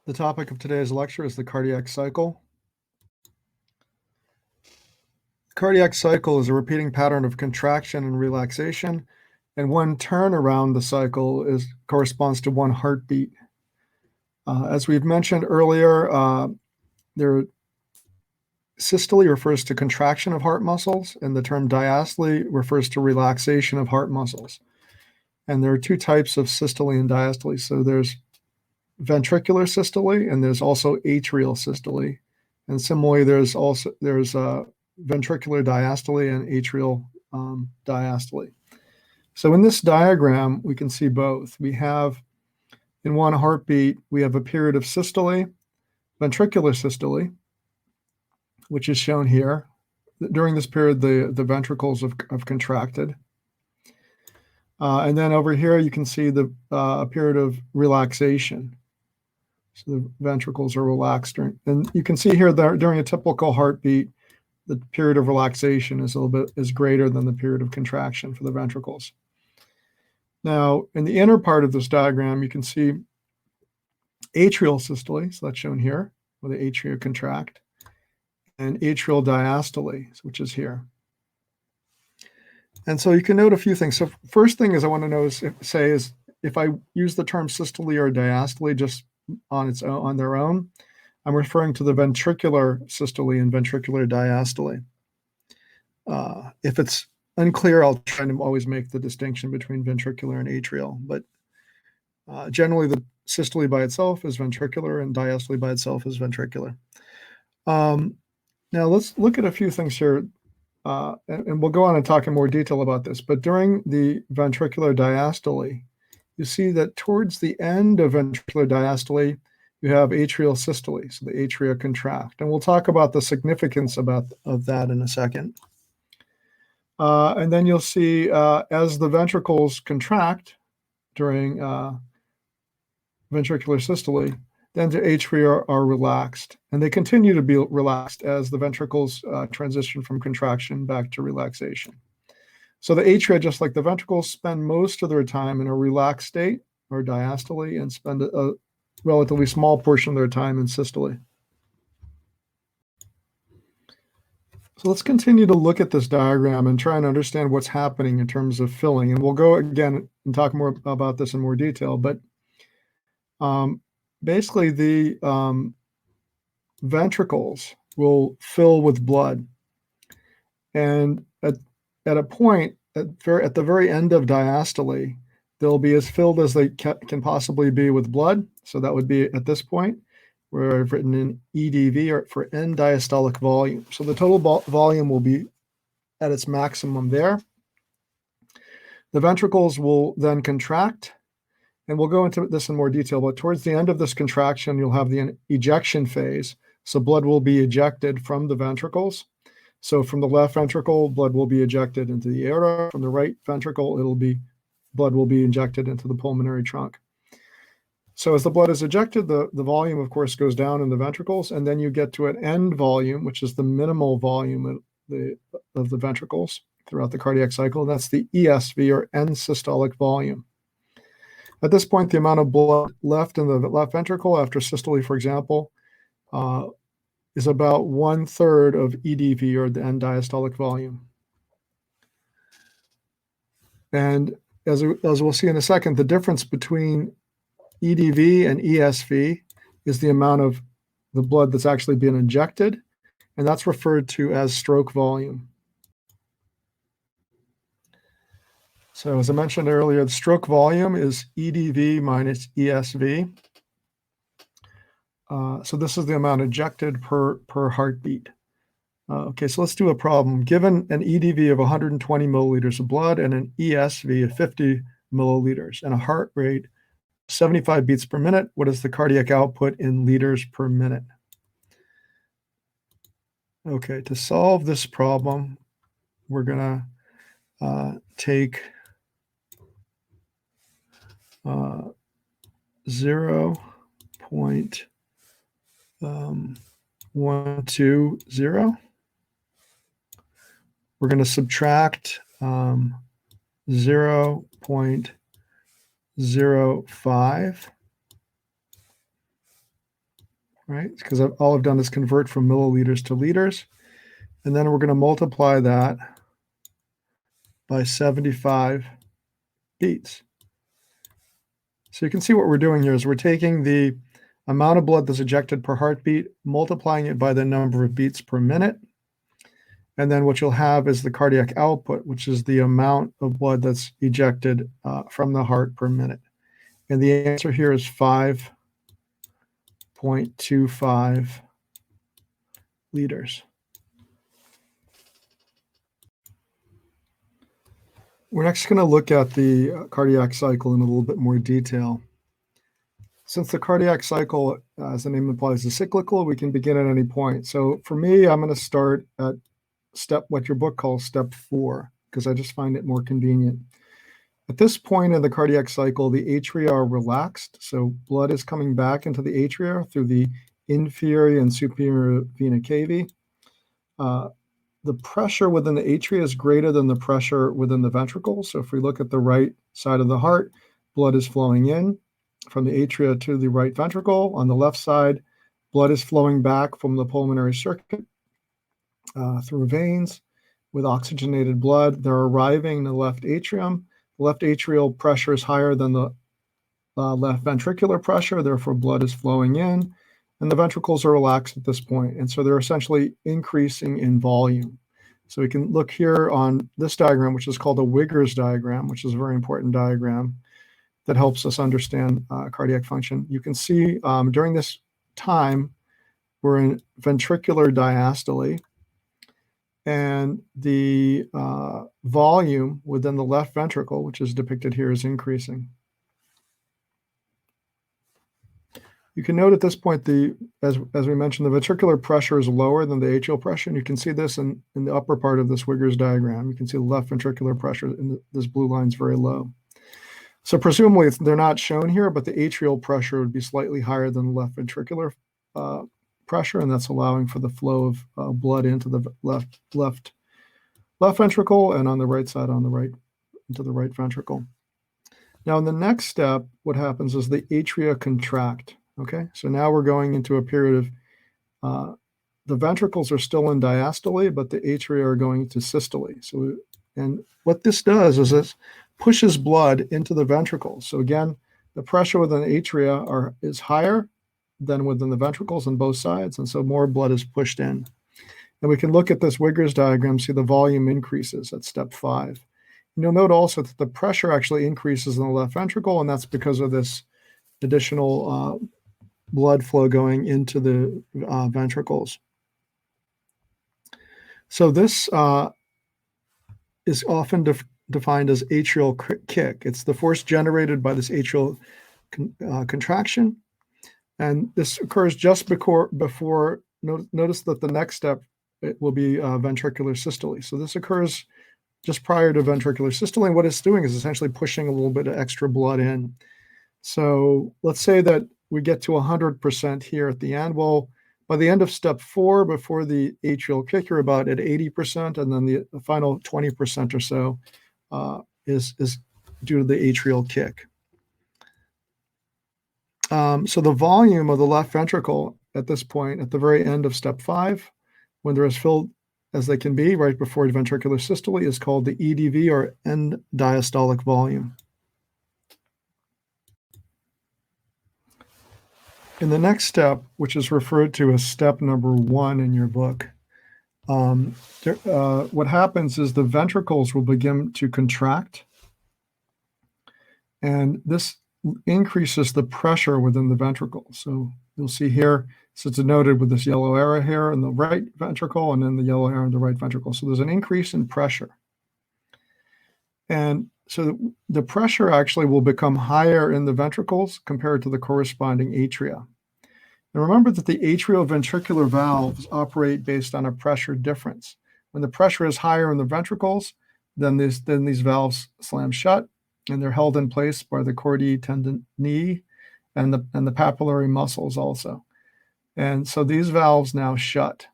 The topic of today's lecture is the cardiac cycle. The cardiac cycle is a repeating pattern of contraction and relaxation, and one turn around the cycle corresponds to one heartbeat. As we've mentioned earlier, systole refers to contraction of heart muscles, and the term diastole refers to relaxation of heart muscles. And there are two types of systole and diastole. So there's ventricular systole, and there's also atrial systole. And similarly, there's ventricular diastole and atrial diastole. So in this diagram, we can see both. We have, in one heartbeat, we have a period of systole, ventricular systole, which is shown here. During this period, the ventricles have contracted. And then over here, you can see a period of relaxation. So the ventricles are relaxed. And you can see here that during a typical heartbeat, the period of relaxation is greater than the period of contraction for the ventricles. Now, in the inner part of this diagram, you can see atrial systole, so that's shown here, where the atria contract, and atrial diastole, which is here. And so you can note a few things. So first thing is I want to say is if I use the term systole or diastole just on their own, I'm referring to the ventricular systole and ventricular diastole. If it's unclear, I'll try to always make the distinction between ventricular and atrial. But generally, the systole by itself is ventricular and diastole by itself is ventricular. Now let's look at a few things here. And we'll go on and talk in more detail about this. But during the ventricular diastole, you see that towards the end of ventricular diastole, you have atrial systole, so the atria contract. And we'll talk about the significance of that in a second. And then you'll see as the ventricles contract during ventricular systole, then the atria are relaxed. And they continue to be relaxed as the ventricles transition from contraction back to relaxation. So the atria, just like the ventricles, spend most of their time in a relaxed state, or diastole, and spend a relatively small portion of their time in systole. So let's continue to look at this diagram and try and understand what's happening in terms of filling. And we'll go again and talk more about this in more detail. But basically, the ventricles will fill with blood. And at a point, at the very end of diastole, they'll be as filled as they can possibly be with blood. So that would be at this point, where I've written in EDV, or for end diastolic volume. So the total volume will be at its maximum there. The ventricles will then contract, and we'll go into this in more detail, but towards the end of this contraction, you'll have the ejection phase. So blood will be ejected from the ventricles. So from the left ventricle, blood will be ejected into the aorta. From the right ventricle, blood will be injected into the pulmonary trunk. So as the blood is ejected, the volume, of course, goes down in the ventricles, and then you get to an end volume, which is the minimal volume of the ventricles throughout the cardiac cycle. That's the ESV, or end systolic volume. At this point, the amount of blood left in the left ventricle after systole, for example, is about 1/3 of EDV, or the end diastolic volume. And as we'll see in a second, the difference between EDV and ESV is the amount of the blood that's actually being injected, and that's referred to as stroke volume. So as I mentioned earlier, the stroke volume is EDV minus ESV. So this is the amount ejected per heartbeat. Okay, so let's do a problem. Given an EDV of 120 milliliters of blood and an ESV of 50 milliliters and a heart rate 75 beats per minute, what is the cardiac output in liters per minute? Okay, to solve this problem, we're going to take 0.120. We're going to subtract 0.05. right? Because all I've done is convert from milliliters to liters. And then we're going to multiply that by 75 beats. So you can see what we're doing here is we're taking the amount of blood that's ejected per heartbeat, multiplying it by the number of beats per minute. And then what you'll have is the cardiac output, which is the amount of blood that's ejected from the heart per minute. And the answer here is 5.25 liters. We're next going to look at the cardiac cycle in a little bit more detail. Since the cardiac cycle, as the name implies, is cyclical, we can begin at any point. So for me, I'm going to start at what your book calls step 4, because I just find it more convenient. At this point in the cardiac cycle, the atria are relaxed, so blood is coming back into the atria through the inferior and superior vena cava. The pressure within the atria is greater than the pressure within the ventricles. So if we look at the right side of the heart, blood is flowing in from the atria to the right ventricle. On the left side, blood is flowing back from the pulmonary circuit through veins with oxygenated blood. They're arriving in the left atrium. The left atrial pressure is higher than the left ventricular pressure, therefore blood is flowing in, and the ventricles are relaxed at this point. And so they're essentially increasing in volume. So we can look here on this diagram, which is called a Wigger's diagram, which is a very important diagram that helps us understand cardiac function. You can see during this time, we're in ventricular diastole, and the volume within the left ventricle, which is depicted here, is increasing. You can note at this point, as we mentioned, the ventricular pressure is lower than the atrial pressure, and you can see this in the upper part of this Wigger's diagram. You can see the left ventricular pressure, and this blue line is very low. So presumably, they're not shown here, but the atrial pressure would be slightly higher than the left ventricular pressure, and that's allowing for the flow of blood into the left ventricle, and on the right side, into the right ventricle. Now, in the next step, what happens is the atria contract. Okay, so now we're going into a period of the ventricles are still in diastole, but the atria are going to systole. And what this does is it pushes blood into the ventricles. So again, the pressure within the atria is higher than within the ventricles on both sides, and so more blood is pushed in. And we can look at this Wigger's diagram, see the volume increases at step 5. And you'll note also that the pressure actually increases in the left ventricle, and that's because of this additional blood flow going into the ventricles. So this is often defined as atrial kick. It's the force generated by this atrial contraction. And this occurs just before notice that the next step it will be ventricular systole. So this occurs just prior to ventricular systole. And what it's doing is essentially pushing a little bit of extra blood in. So let's say that we get to 100% here at the end. Well, by the end of step 4, before the atrial kick, you're about at 80%, and then the final 20% or so is due to the atrial kick. So the volume of the left ventricle at this point, at the very end of step 5, when they're as filled as they can be right before ventricular systole, is called the EDV, or end diastolic volume. In the next step, which is referred to as step number 1 in your book, what happens is the ventricles will begin to contract, and this increases the pressure within the ventricle. So you'll see here, so it's denoted with this yellow arrow here in the right ventricle, and then the yellow arrow in the right ventricle. So there's an increase in pressure. And so the pressure actually will become higher in the ventricles compared to the corresponding atria. And remember that the atrioventricular valves operate based on a pressure difference. When the pressure is higher in the ventricles, then these valves slam shut, and they're held in place by the chordae tendineae and the papillary muscles also. And so these valves now shut.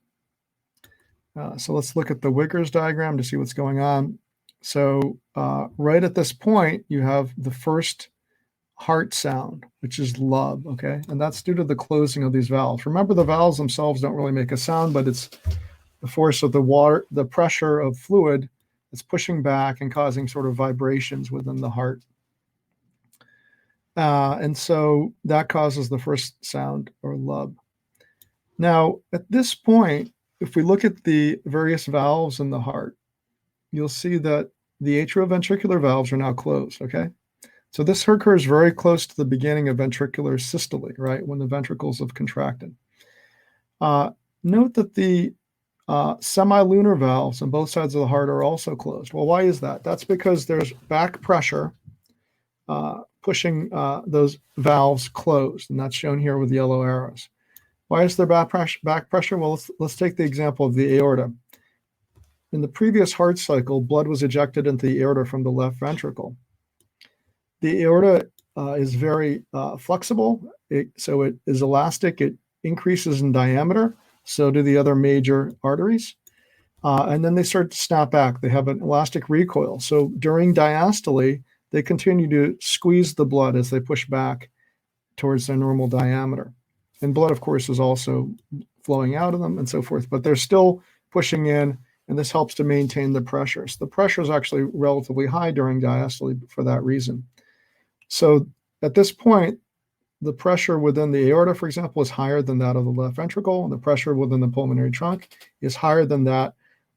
So let's look at the Wigger's diagram to see what's going on. So right at this point, you have the first heart sound, which is lub, okay? And that's due to the closing of these valves. Remember, the valves themselves don't really make a sound, but it's the force of the water, the pressure of fluid that's pushing back and causing sort of vibrations within the heart. And so that causes the first sound, or lub. Now, at this point, if we look at the various valves in the heart, you'll see that the atrioventricular valves are now closed, okay? So this occurs very close to the beginning of ventricular systole, right, when the ventricles have contracted. Note that the semilunar valves on both sides of the heart are also closed. Well, why is that? That's because there's back pressure pushing those valves closed, and that's shown here with yellow arrows. Why is there back pressure? Well, let's take the example of the aorta. In the previous heart cycle, blood was ejected into the aorta from the left ventricle. The aorta is very flexible, so it is elastic. It increases in diameter, so do the other major arteries. And then they start to snap back. They have an elastic recoil. So during diastole, they continue to squeeze the blood as they push back towards their normal diameter. And blood, of course, is also flowing out of them and so forth, but they're still pushing in, and this helps to maintain the pressure. So the pressure is actually relatively high during diastole for that reason. So at this point, the pressure within the aorta, for example, is higher than that of the left ventricle, and the pressure within the pulmonary trunk is higher than that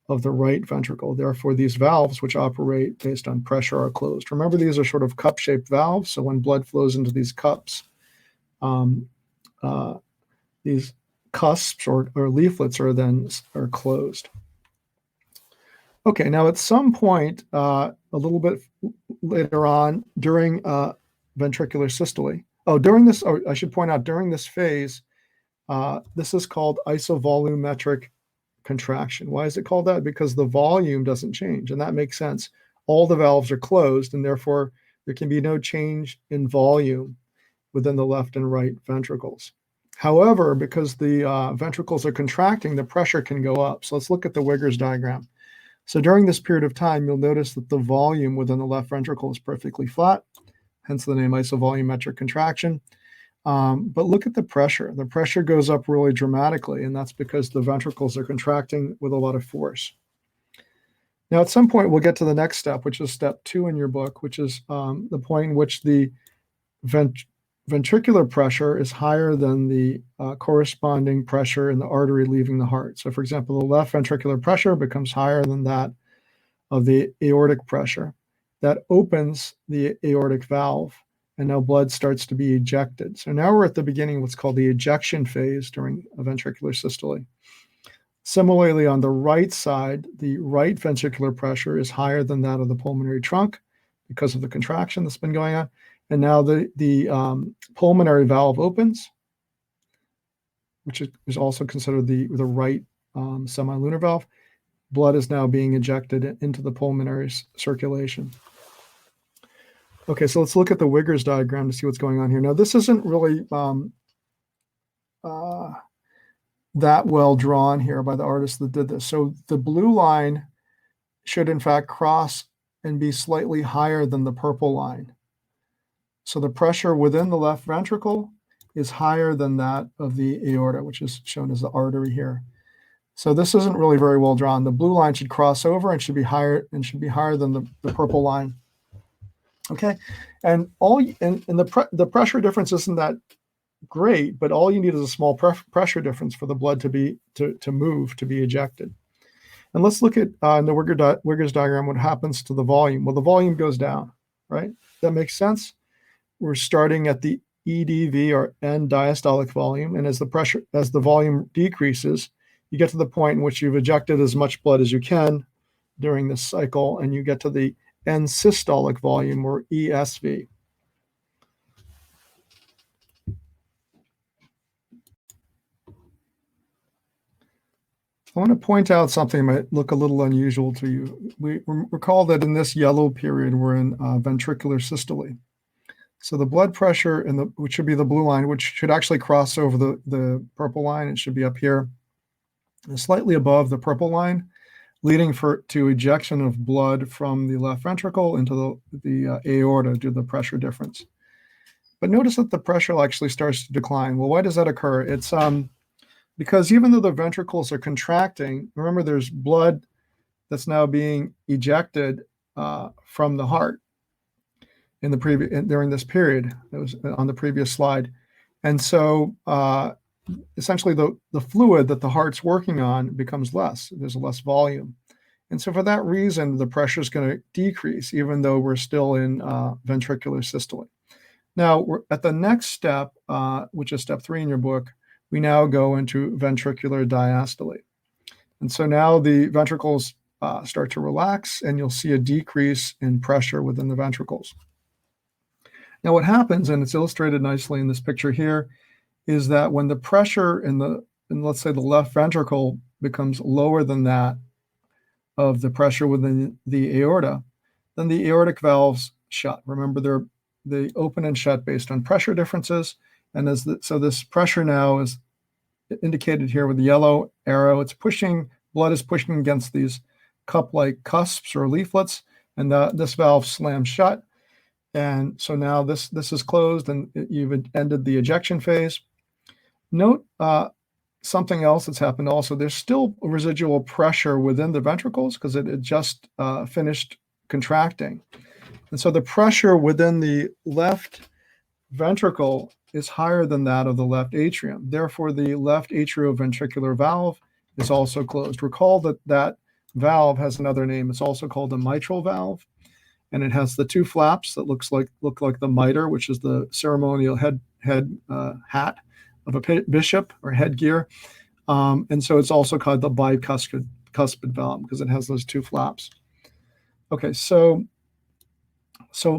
of the right ventricle. Therefore, these valves, which operate based on pressure, are closed. Remember, these are sort of cup-shaped valves, so when blood flows into these cups, these cusps or leaflets are closed. Okay, now at some point, a little bit later on during ventricular systole, I should point out, during this phase, this is called isovolumetric contraction. Why is it called that? Because the volume doesn't change, and that makes sense. All the valves are closed, and therefore there can be no change in volume within the left and right ventricles. However, because the ventricles are contracting, the pressure can go up. So let's look at the Wiggers diagram. So during this period of time, you'll notice that the volume within the left ventricle is perfectly flat, hence the name isovolumetric contraction. But look at the pressure. The pressure goes up really dramatically, and that's because the ventricles are contracting with a lot of force. Now, at some point, we'll get to the next step, which is step 2 in your book, which is the point in which the ventricular pressure is higher than the corresponding pressure in the artery leaving the heart. So, for example, the left ventricular pressure becomes higher than that of the aortic pressure. That opens the aortic valve, and now blood starts to be ejected. So now we're at the beginning of what's called the ejection phase during a ventricular systole. Similarly, on the right side, the right ventricular pressure is higher than that of the pulmonary trunk because of the contraction that's been going on. And now the pulmonary valve opens, which is also considered the right semilunar valve. Blood is now being ejected into the pulmonary circulation. Okay, so let's look at the Wiggers diagram to see what's going on here. Now, this isn't really that well drawn here by the artist that did this. So the blue line should, in fact, cross and be slightly higher than the purple line. So the pressure within the left ventricle is higher than that of the aorta, which is shown as the artery here. So this isn't really very well drawn. The blue line should cross over and should be higher than the purple line. Okay, and the pressure difference isn't that great, but all you need is a small pressure difference for the blood to move, to be ejected. And let's look at in the Wiggers diagram what happens to the volume. Well, the volume goes down, right? That makes sense. We're starting at the EDV, or end diastolic volume, and as the volume decreases, you get to the point in which you've ejected as much blood as you can during this cycle, and you get to the end systolic volume, or ESV. I want to point out something that might look a little unusual to you. We recall that in this yellow period, we're in ventricular systole. So the blood pressure, which should be the blue line, which should actually cross over the purple line, it should be up here, slightly above the purple line, leading to ejection of blood from the left ventricle into the aorta due to the pressure difference. But notice that the pressure actually starts to decline. Well, why does that occur? It's because even though the ventricles are contracting, remember there's blood that's now being ejected from the heart during this period. It was on the previous slide. And so essentially the fluid that the heart's working on becomes less. There's less volume. And so for that reason, the pressure is going to decrease, even though we're still in ventricular systole. Now, we're at the next step, which is step 3 in your book, we now go into ventricular diastole. And so now the ventricles start to relax, and you'll see a decrease in pressure within the ventricles. Now, what happens, and it's illustrated nicely in this picture here, is that when the pressure in let's say the left ventricle becomes lower than that of the pressure within the aorta, then the aortic valves shut. Remember, they open and shut based on pressure differences. And so this pressure now is indicated here with the yellow arrow. Blood is pushing against these cup-like cusps or leaflets, and this valve slams shut. And so now this is closed, and you've ended the ejection phase. Note something else that's happened also. There's still residual pressure within the ventricles because it had just finished contracting. And so the pressure within the left ventricle is higher than that of the left atrium. Therefore, the left atrioventricular valve is also closed. Recall that valve has another name. It's also called the mitral valve, and it has the two flaps that look like the mitre, which is the ceremonial hat of a bishop or headgear. And so it's also called the bicuspid valve because it has those two flaps. Okay, so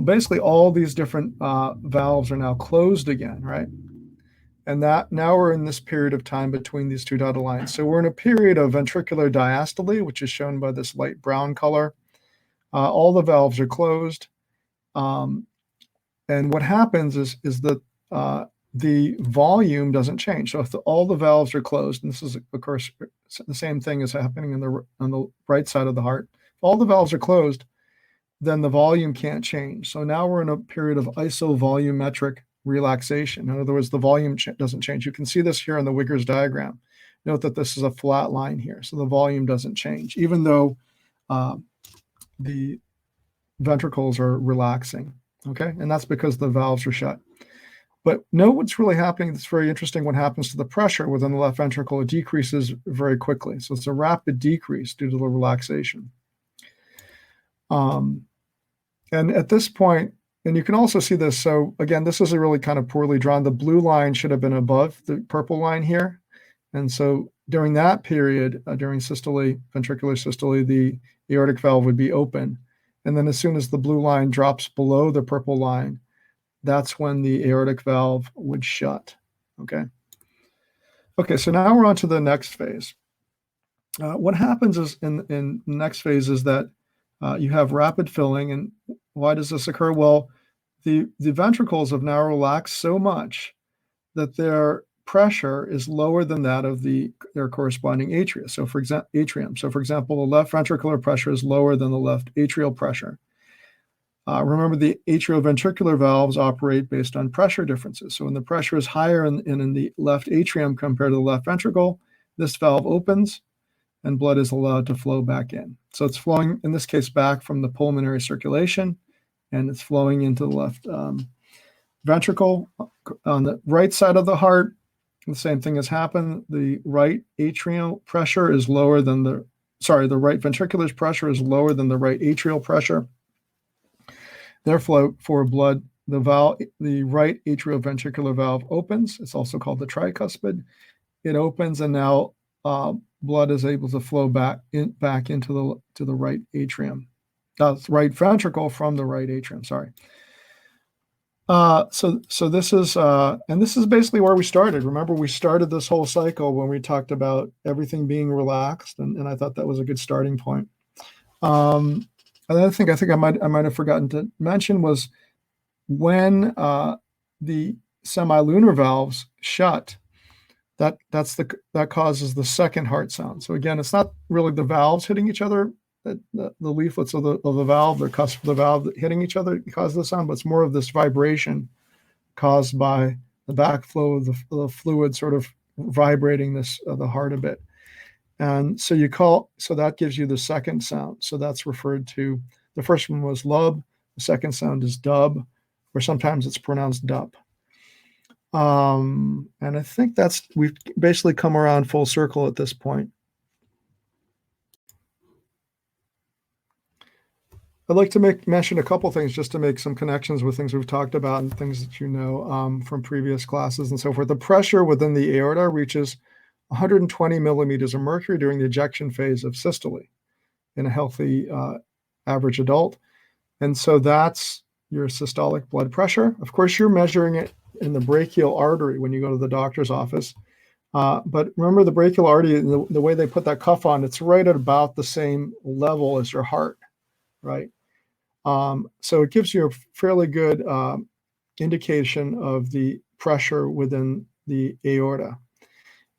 basically all these different valves are now closed again, right? And now we're in this period of time between these two dotted lines. So we're in a period of ventricular diastole, which is shown by this light brown color. All the valves are closed. And what happens is that the volume doesn't change. So if all the valves are closed, and this is, of course, the same thing is happening on the right side of the heart. If all the valves are closed, then the volume can't change. So now we're in a period of isovolumetric relaxation. In other words, the volume doesn't change. You can see this here in the Wigger's diagram. Note that this is a flat line here, so the volume doesn't change, even though the ventricles are relaxing, okay? And that's because the valves are shut. But note what's really happening. It's very interesting what happens to the pressure within the left ventricle. It decreases very quickly. So it's a rapid decrease due to the relaxation. And at this point, and you can also see this. So again, this is a really kind of poorly drawn. The blue line should have been above the purple line here. And so during that period, during systole, ventricular systole, the aortic valve would be open. And then as soon as the blue line drops below the purple line, that's when the aortic valve would shut, okay? Okay, so now we're on to the next phase. What happens is in the next phase is that you have rapid filling. And why does this occur? Well, the ventricles have now relaxed so much that their pressure is lower than that of their corresponding atria. So for example, the left ventricular pressure is lower than the left atrial pressure. Remember, the atrioventricular valves operate based on pressure differences. So when the pressure is higher in the left atrium compared to the left ventricle, this valve opens and blood is allowed to flow back in. So it's flowing, in this case, back from the pulmonary circulation, and it's flowing into the left ventricle. On the right side of the heart, the same thing has happened. The right atrial pressure is lower than the right ventricular pressure is lower than the right atrial pressure. Therefore, for blood, the right atrioventricular valve opens. It's also called the tricuspid. It opens, and now blood is able to flow back into the right atrium, right ventricle from the right atrium. Sorry. So this is and this is basically where we started. Remember, we started this whole cycle when we talked about everything being relaxed, and I thought that was a good starting point. Another thing I think I might have forgotten to mention was when the semilunar valves shut, that causes the second heart sound. So again, it's not really the valves hitting each other, the leaflets of the valve, the cusp of the valve hitting each other cause the sound, but it's more of this vibration caused by the backflow of the fluid sort of vibrating the heart a bit. And so that gives you the second sound. So that's referred to, the first one was lub, the second sound is dub, or sometimes it's pronounced dup. And I think we've basically come around full circle at this point. I'd like to mention a couple things just to make some connections with things we've talked about and things that you know from previous classes and so forth. The pressure within the aorta reaches 120 millimeters of mercury during the ejection phase of systole in a healthy average adult. And so that's your systolic blood pressure. Of course, you're measuring it in the brachial artery when you go to the doctor's office. But remember, the brachial artery, the way they put that cuff on, it's right at about the same level as your heart, right? So it gives you a fairly good indication of the pressure within the aorta.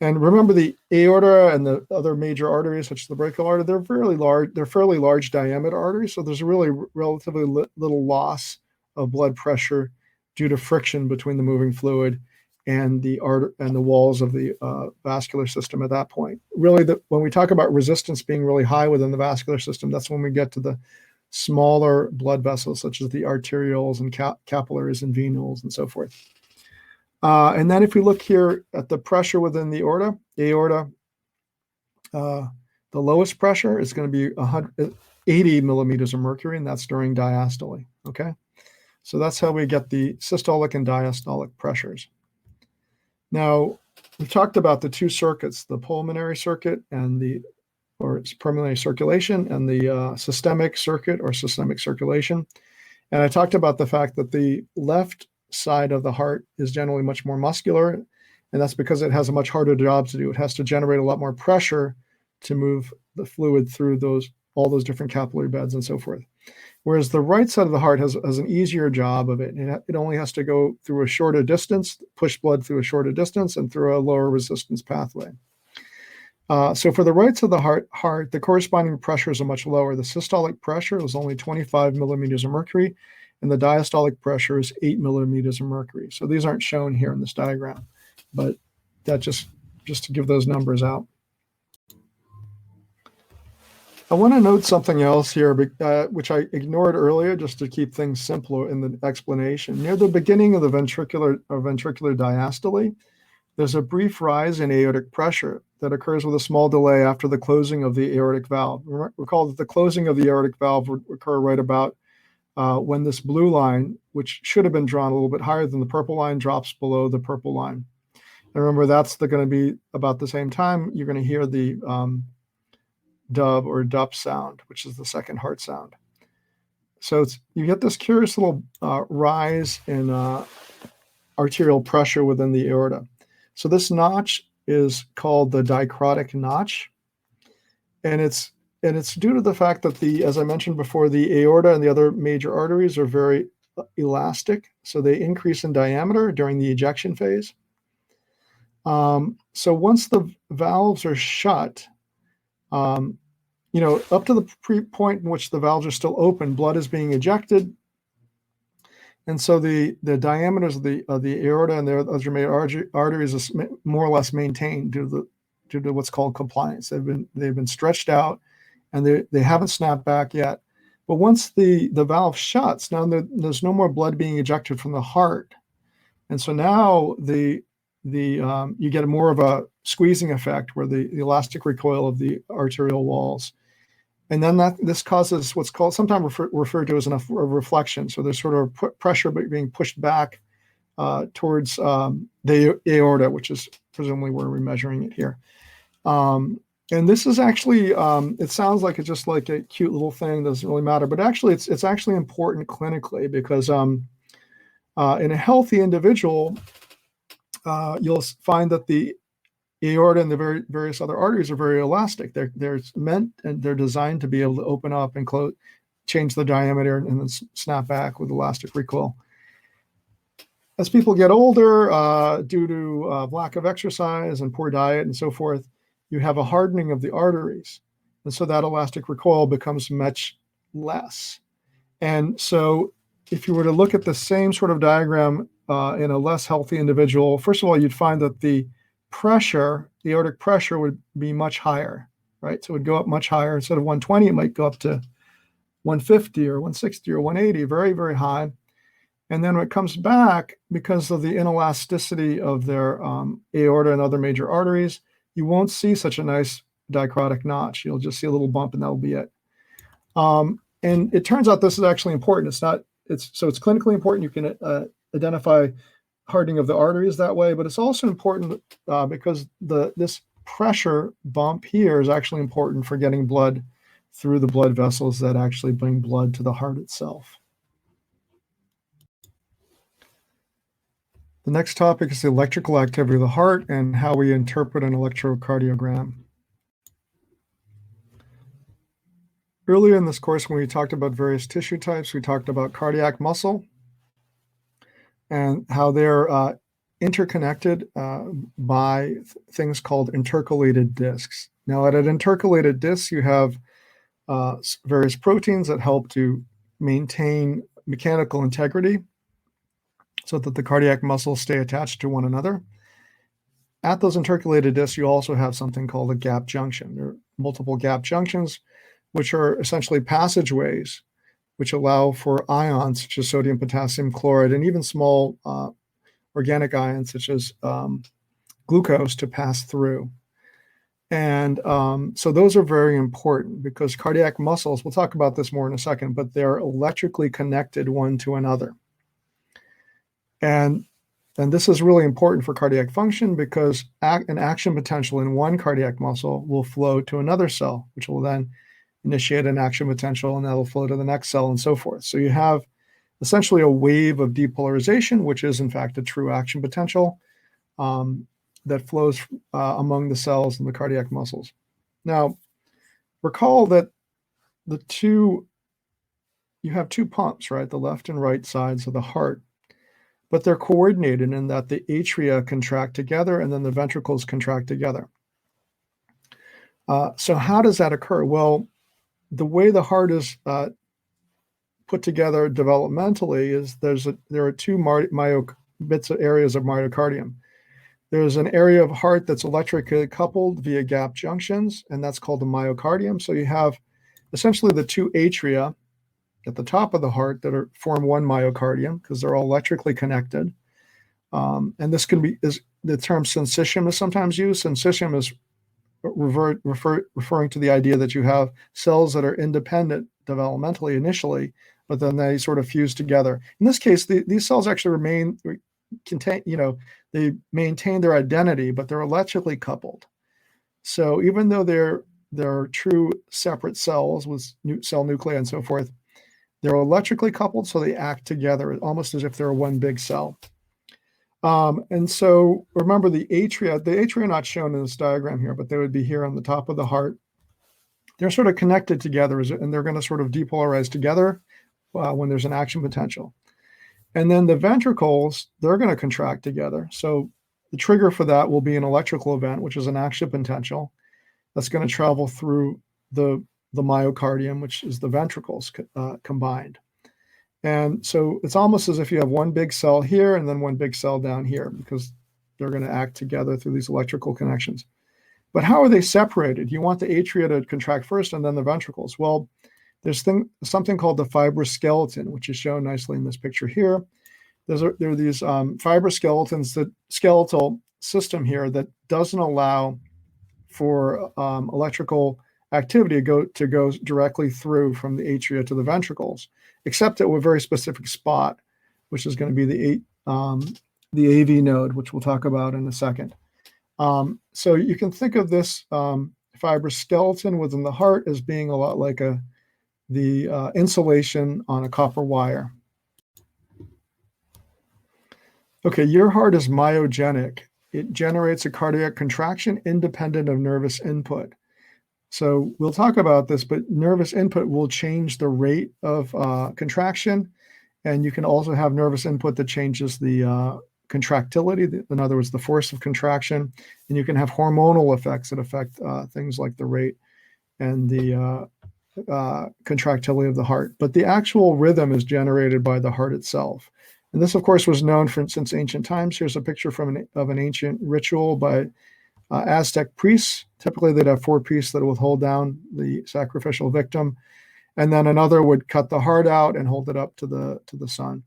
And remember, the aorta and the other major arteries, such as the brachial artery, they're fairly large. They're fairly large diameter arteries, so there's really relatively little loss of blood pressure due to friction between the moving fluid and the walls of the vascular system at that point. Really, when we talk about resistance being really high within the vascular system, that's when we get to the smaller blood vessels, such as the arterioles and capillaries and venules and so forth. And then if we look here at the pressure within the aorta, the lowest pressure is going to be 180 millimeters of mercury, and that's during diastole, okay? So that's how we get the systolic and diastolic pressures. Now, we've talked about the two circuits, the pulmonary circuit or pulmonary circulation, and the systemic circuit or systemic circulation. And I talked about the fact that the left side of the heart is generally much more muscular, and that's because it has a much harder job to do. It has to generate a lot more pressure to move the fluid through all those different capillary beds and so forth. Whereas the right side of the heart has an easier job of it. It only has to go through a shorter distance, push blood through a shorter distance, and through a lower resistance pathway. So for the right side of the heart, the corresponding pressures are much lower. The systolic pressure is only 25 millimeters of mercury, and the diastolic pressure is 8 millimeters of mercury. So these aren't shown here in this diagram, but that just to give those numbers out. I want to note something else here, which I ignored earlier, just to keep things simpler in the explanation. Near the beginning of the ventricular diastole, there's a brief rise in aortic pressure that occurs with a small delay after the closing of the aortic valve. Recall that the closing of the aortic valve would occur right about when this blue line, which should have been drawn a little bit higher than the purple line, drops below the purple line. And remember, that's going to be about the same time you're going to hear the dub or dup sound, which is the second heart sound. So you get this curious little rise in arterial pressure within the aorta. So this notch is called the dicrotic notch, and it's due to the fact that as I mentioned before, the aorta and the other major arteries are very elastic, so they increase in diameter during the ejection phase. So once the valves are shut, up to the point in which the valves are still open, blood is being ejected. And so the diameters of the aorta and the other major arteries is more or less maintained due to what's called compliance. They've been stretched out, and they haven't snapped back yet. But once the valve shuts, now there's no more blood being ejected from the heart, and so now you get more of a squeezing effect where the elastic recoil of the arterial walls. And then this causes what's called sometimes referred to as a reflection. So there's sort of pressure being pushed back towards the aorta, which is presumably where we're measuring it here. And this is actually, it sounds like it's just like a cute little thing, doesn't really matter, but actually it's actually important clinically because in a healthy individual, you'll find that the aorta and the various other arteries are very elastic. They're meant and they're designed to be able to open up and close, change the diameter, and then snap back with elastic recoil. As people get older, due to lack of exercise and poor diet and so forth, you have a hardening of the arteries. And so that elastic recoil becomes much less. And so if you were to look at the same sort of diagram in a less healthy individual, first of all, you'd find that the pressure, the aortic pressure would be much higher, right? So it would go up much higher. Instead of 120, it might go up to 150 or 160 or 180, very, very high. And then when it comes back, because of the inelasticity of their aorta and other major arteries, you won't see such a nice dicrotic notch. You'll just see a little bump, and that'll be it. And it turns out this is actually important. It's clinically important. You can identify hardening of the arteries that way, but it's also important because this pressure bump here is actually important for getting blood through the blood vessels that actually bring blood to the heart itself. The next topic is the electrical activity of the heart and how we interpret an electrocardiogram. Earlier in this course, when we talked about various tissue types, we talked about cardiac muscle and how they're interconnected by things called intercalated discs. Now, at an intercalated disc, you have various proteins that help to maintain mechanical integrity so that the cardiac muscles stay attached to one another. At those intercalated discs, you also have something called a gap junction. There are multiple gap junctions, which are essentially passageways which allow for ions such as sodium, potassium, chloride, and even small organic ions such as glucose to pass through. And so those are very important because cardiac muscles, we'll talk about this more in a second, but they're electrically connected one to another. And this is really important for cardiac function because an action potential in one cardiac muscle will flow to another cell, which will then initiate an action potential, and that'll flow to the next cell and so forth. So you have essentially a wave of depolarization, which is in fact a true action potential that flows among the cells and the cardiac muscles. Now, recall that you have two pumps, right? The left and right sides of the heart. But they're coordinated in that the atria contract together and then the ventricles contract together. So how does that occur? Well, the way the heart is put together developmentally is there are two areas of myocardium. There's an area of heart that's electrically coupled via gap junctions, and that's called the myocardium. So you have essentially the two atria at the top of the heart that form one myocardium because they're all electrically connected. And this is the term syncytium is sometimes used. Syncytium is referring to the idea that you have cells that are independent developmentally initially, but then they sort of fuse together. In this case, these cells actually they maintain their identity, but they're electrically coupled. So even though they're true separate cells with cell nuclei and so forth, they're electrically coupled, so they act together almost as if they're one big cell. And so remember the atria are not shown in this diagram here, but they would be here on the top of the heart. They're sort of connected together, and they're going to sort of depolarize together when there's an action potential. And then the ventricles, they're going to contract together. So the trigger for that will be an electrical event, which is an action potential that's going to travel through the myocardium, which is the ventricles combined. And so it's almost as if you have one big cell here and then one big cell down here because they're going to act together through these electrical connections. But how are they separated? You want the atria to contract first and then the ventricles. Well, there's something called the fibrous skeleton, which is shown nicely in this picture here. There are these fibrous skeletons, the skeletal system here that doesn't allow for electrical activity to go directly through from the atria to the ventricles, except at a very specific spot, which is going to be the AV node, which we'll talk about in a second. So you can think of this fibrous skeleton within the heart as being a lot like the insulation on a copper wire. Okay, your heart is myogenic. It generates a cardiac contraction independent of nervous input. So we'll talk about this, but nervous input will change the rate of contraction, and you can also have nervous input that changes the contractility, in other words, the force of contraction, and you can have hormonal effects that affect things like the rate and the contractility of the heart. But the actual rhythm is generated by the heart itself, And this, of course, was known since ancient times. Here's a picture of an ancient ritual by Aztec priests. Typically, they'd have 4 priests that would hold down the sacrificial victim, and then another would cut the heart out and hold it up to the sun.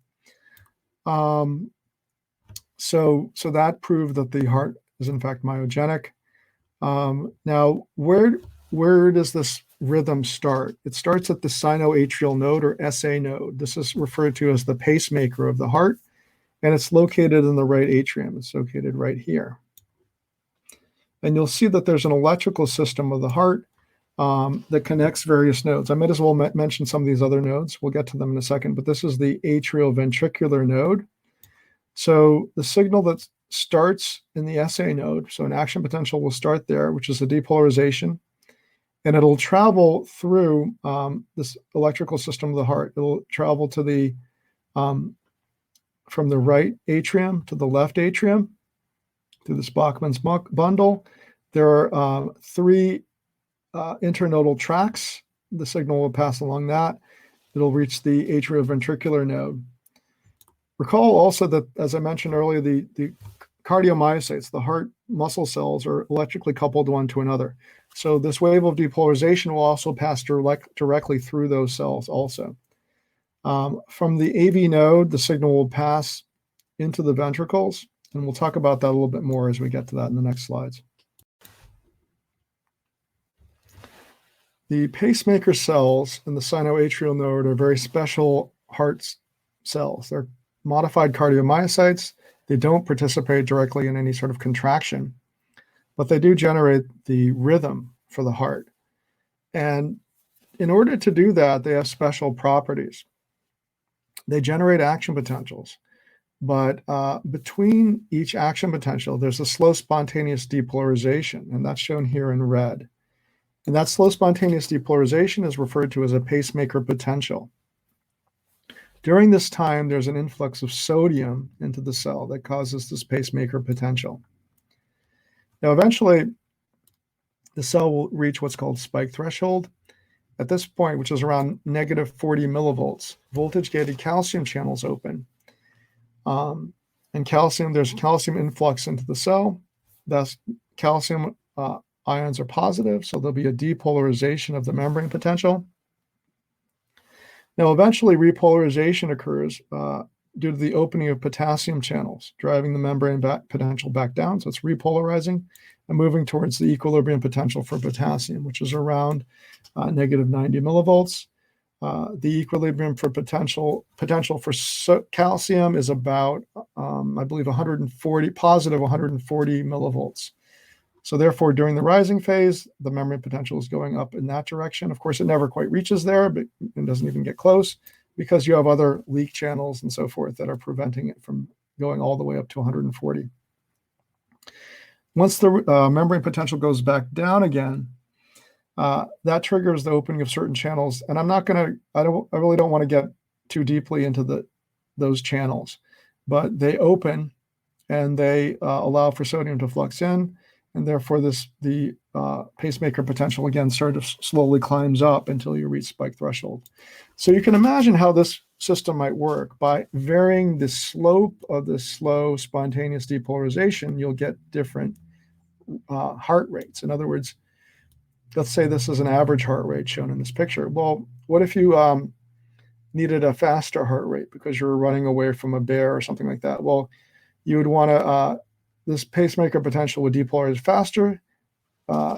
So that proved that the heart is in fact myogenic. Now, where does this rhythm start? It starts at the sinoatrial node, or SA node. This is referred to as the pacemaker of the heart, and it's located in the right atrium. It's located right here. And you'll see that there's an electrical system of the heart that connects various nodes. I might as well mention some of these other nodes. We'll get to them in a second, but this is the atrioventricular node. So the signal that starts in the SA node, so an action potential will start there, which is a depolarization, and it'll travel through this electrical system of the heart. It'll travel to the from the right atrium to the left atrium through the Bachmann's bundle. There are 3 internodal tracks. The signal will pass along that. It'll reach the atrioventricular node. Recall also that, as I mentioned earlier, the cardiomyocytes, the heart muscle cells, are electrically coupled one to another. So this wave of depolarization will also pass directly through those cells also. From the AV node, the signal will pass into the ventricles, and we'll talk about that a little bit more as we get to that in the next slides. The pacemaker cells in the sinoatrial node are very special heart cells. They're modified cardiomyocytes. They don't participate directly in any sort of contraction, but they do generate the rhythm for the heart. And in order to do that, they have special properties. They generate action potentials, but between each action potential, there's a slow spontaneous depolarization, and that's shown here in red. And that slow spontaneous depolarization is referred to as a pacemaker potential. During this time, there's an influx of sodium into the cell that causes this pacemaker potential. Now, eventually, the cell will reach what's called spike threshold. At this point, which is around negative 40 millivolts, voltage-gated calcium channels open. And there's calcium influx into the cell. Thus, calcium ions are positive, so there'll be a depolarization of the membrane potential. Now, eventually, repolarization occurs due to the opening of potassium channels, driving the membrane potential back down. So it's repolarizing and moving towards the equilibrium potential for potassium, which is around negative 90 millivolts. The equilibrium for potential for calcium is about, I believe, positive 140 millivolts. So therefore, during the rising phase, the membrane potential is going up in that direction. Of course, it never quite reaches there, but it doesn't even get close because you have other leak channels and so forth that are preventing it from going all the way up to 140. Once the membrane potential goes back down again, that triggers the opening of certain channels. And I really don't want to get too deeply into those channels, but they open and they allow for sodium to flux in. And therefore, the pacemaker potential again sort of slowly climbs up until you reach spike threshold. So you can imagine how this system might work. By varying the slope of this slow spontaneous depolarization, you'll get different heart rates. In other words, let's say this is an average heart rate shown in this picture. Well, what if you needed a faster heart rate because you were running away from a bear or something like that? Well, you would want to this pacemaker potential would depolarize faster.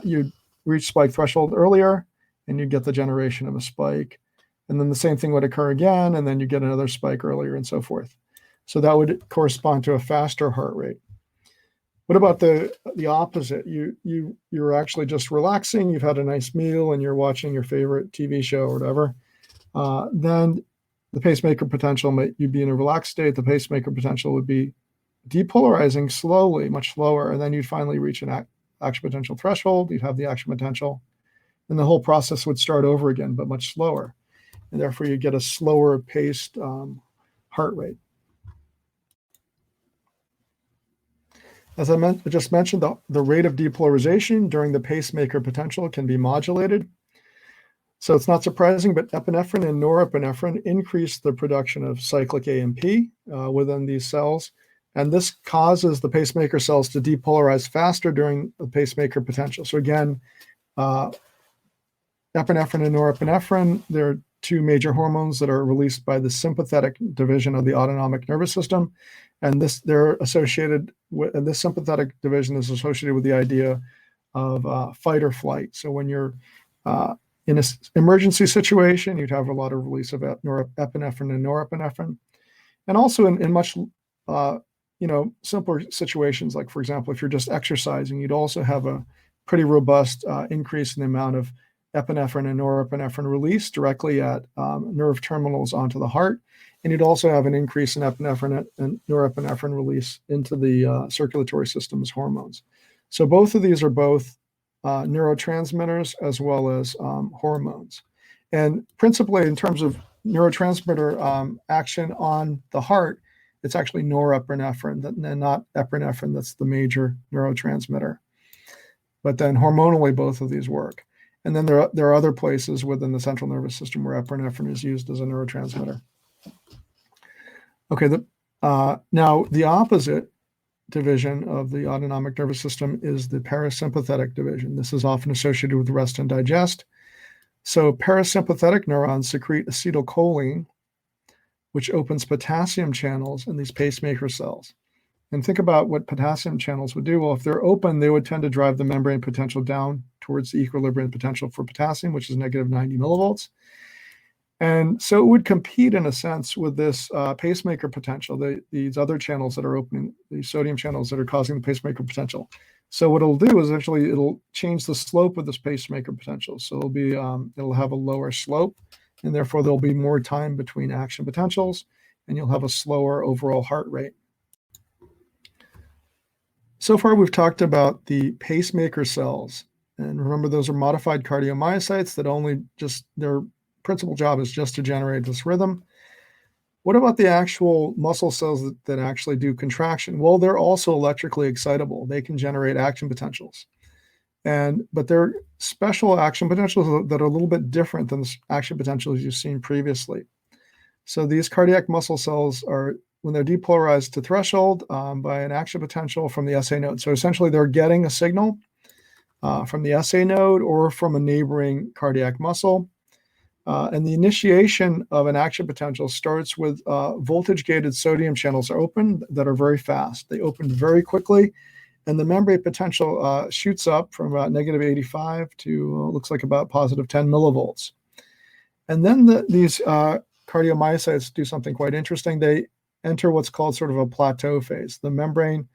You'd reach spike threshold earlier, and you'd get the generation of a spike. And then the same thing would occur again, and then you get another spike earlier, and so forth. So that would correspond to a faster heart rate. What about the opposite? You're actually just relaxing. You've had a nice meal, and you're watching your favorite TV show or whatever. Then the pacemaker potential, you'd be in a relaxed state. The pacemaker potential would be depolarizing slowly, much slower, and then you'd finally reach an action potential threshold. You'd have the action potential, and the whole process would start over again, but much slower. And therefore, you get a slower paced heart rate. As I just mentioned, the rate of depolarization during the pacemaker potential can be modulated. So it's not surprising, but epinephrine and norepinephrine increase the production of cyclic AMP within these cells. And this causes the pacemaker cells to depolarize faster during the pacemaker potential. So again, epinephrine and norepinephrine, they're two major hormones that are released by the sympathetic division of the autonomic nervous system. And this sympathetic division is associated with the idea of fight or flight. So when you're in an emergency situation, you'd have a lot of release of epinephrine and norepinephrine. And also in much simpler situations, like, for example, if you're just exercising, you'd also have a pretty robust increase in the amount of epinephrine and norepinephrine released directly at nerve terminals onto the heart. And you'd also have an increase in epinephrine and norepinephrine release into the circulatory system as hormones. So both of these are both neurotransmitters as well as hormones. And principally in terms of neurotransmitter action on the heart, it's actually norepinephrine and not epinephrine that's the major neurotransmitter. But then hormonally, both of these work. And then there are other places within the central nervous system where epinephrine is used as a neurotransmitter. Okay, now the opposite division of the autonomic nervous system is the parasympathetic division. This is often associated with rest and digest. So parasympathetic neurons secrete acetylcholine, which opens potassium channels in these pacemaker cells. And think about what potassium channels would do. Well, if they're open, they would tend to drive the membrane potential down towards the equilibrium potential for potassium, which is negative 90 millivolts. And so it would compete in a sense with this pacemaker potential, these other channels that are opening, these sodium channels that are causing the pacemaker potential. So what it'll do is actually it'll change the slope of this pacemaker potential. So it'll have a lower slope, and therefore there'll be more time between action potentials, and you'll have a slower overall heart rate. So far we've talked about the pacemaker cells, and remember those are modified cardiomyocytes that their principal job is just to generate this rhythm. What about the actual muscle cells that actually do contraction? Well, they're also electrically excitable. They can generate action potentials. But they're special action potentials that are a little bit different than the action potentials you've seen previously. So these cardiac muscle cells are, when they're depolarized to threshold by an action potential from the SA node. So essentially they're getting a signal from the SA node or from a neighboring cardiac muscle. And the initiation of an action potential starts with voltage-gated sodium channels are open that are very fast. They open very quickly, and the membrane potential shoots up from about negative 85 to looks like about positive 10 millivolts. And then these cardiomyocytes do something quite interesting. They enter what's called sort of a plateau phase. The membrane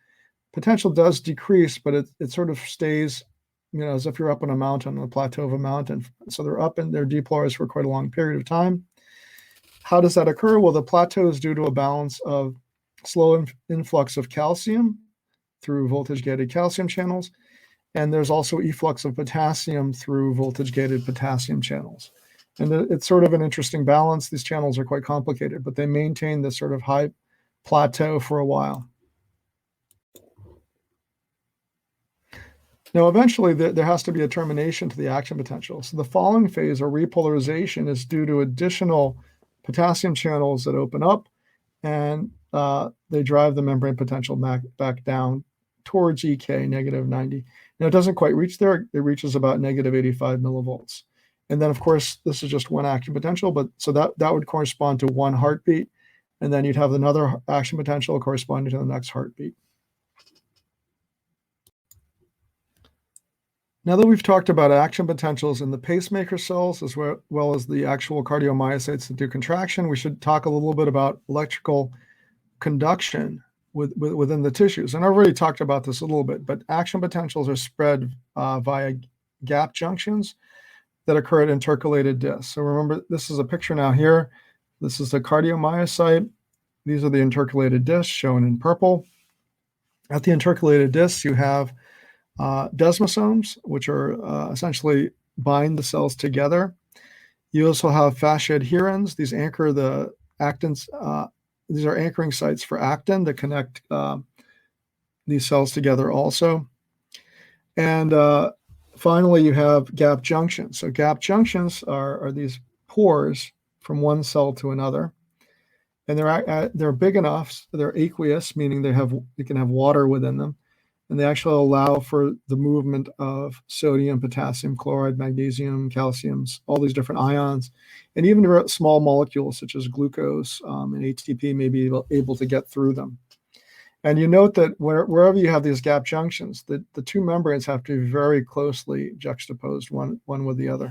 potential does decrease, but it sort of stays as if you're up on a mountain, on the plateau of a mountain. So they're up and they're depolarized for quite a long period of time. How does that occur? Well, the plateau is due to a balance of slow influx of calcium through voltage-gated calcium channels, and there's also efflux of potassium through voltage-gated potassium channels. And it's sort of an interesting balance. These channels are quite complicated, but they maintain this sort of high plateau for a while. Now, eventually, there has to be a termination to the action potential. So the following phase, or repolarization, is due to additional potassium channels that open up, and they drive the membrane potential back down towards EK, negative 90. Now, it doesn't quite reach there. It reaches about negative 85 millivolts. And then, of course, this is just one action potential, but so that would correspond to one heartbeat. And then you'd have another action potential corresponding to the next heartbeat. Now that we've talked about action potentials in the pacemaker cells as well as the actual cardiomyocytes that do contraction, we should talk a little bit about electrical conduction within the tissues. And I've already talked about this a little bit, but action potentials are spread via gap junctions that occur at intercalated discs. So remember, this is a picture now here. This is the cardiomyocyte. These are the intercalated discs shown in purple. At the intercalated discs, you have desmosomes, which are essentially bind the cells together. You also have fascia adherens. These anchor the actins. These are anchoring sites for actin that connect these cells together also. And finally, you have gap junctions. So gap junctions are these pores from one cell to another, and they're big enough. They're aqueous, meaning they can have water within them, and they actually allow for the movement of sodium, potassium, chloride, magnesium, calciums, all these different ions, and even small molecules such as glucose and ATP may be able to get through them. And you note that wherever you have these gap junctions, the two membranes have to be very closely juxtaposed, one with the other.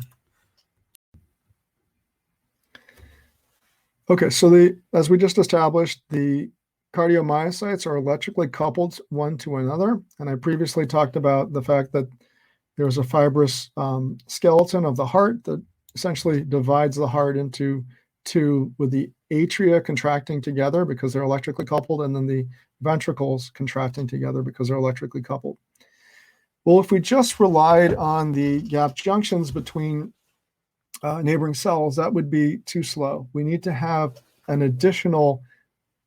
Okay, so as we just established, the cardiomyocytes are electrically coupled one to another. And I previously talked about the fact that there's a fibrous skeleton of the heart that essentially divides the heart into two, with the atria contracting together because they're electrically coupled, and then the ventricles contracting together because they're electrically coupled. Well, if we just relied on the gap junctions between neighboring cells, that would be too slow. We need to have an additional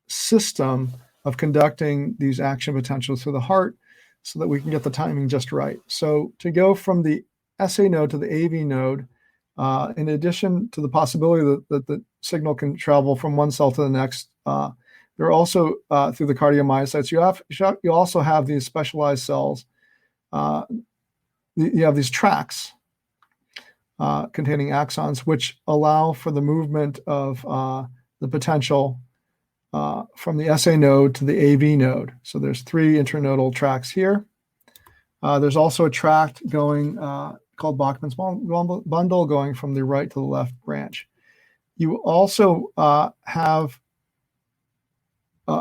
system of conducting these action potentials through the heart so that we can get the timing just right. So to go from the SA node to the AV node, in addition to the possibility that the signal can travel from one cell to the next, there are also through the cardiomyocytes, you also have these specialized cells. You have these tracks containing axons, which allow for the movement of the potential from the SA node to the AV node. So there's 3 internodal tracks here. There's also a tract going called Bachmann's bundle going from the right to the left branch. You also have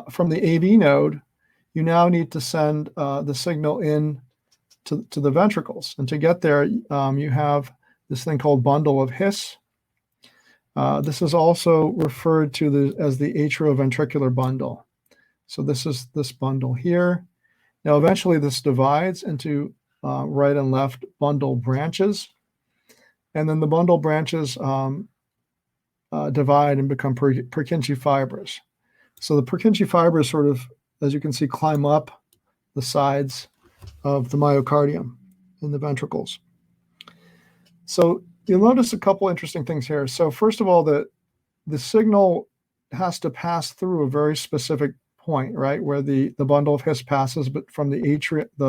from the AV node, you now need to send the signal in to the ventricles. And to get there, you have this thing called bundle of His. This is also referred to as the atrioventricular bundle. So this is this bundle here. Now, eventually this divides into right and left bundle branches. And then the bundle branches divide and become Purkinje fibers. So the Purkinje fibers sort of, as you can see, climb up the sides of the myocardium in the ventricles. So you'll notice a couple interesting things here. So first of all, the signal has to pass through a very specific point, right, where the bundle of His passes, but from the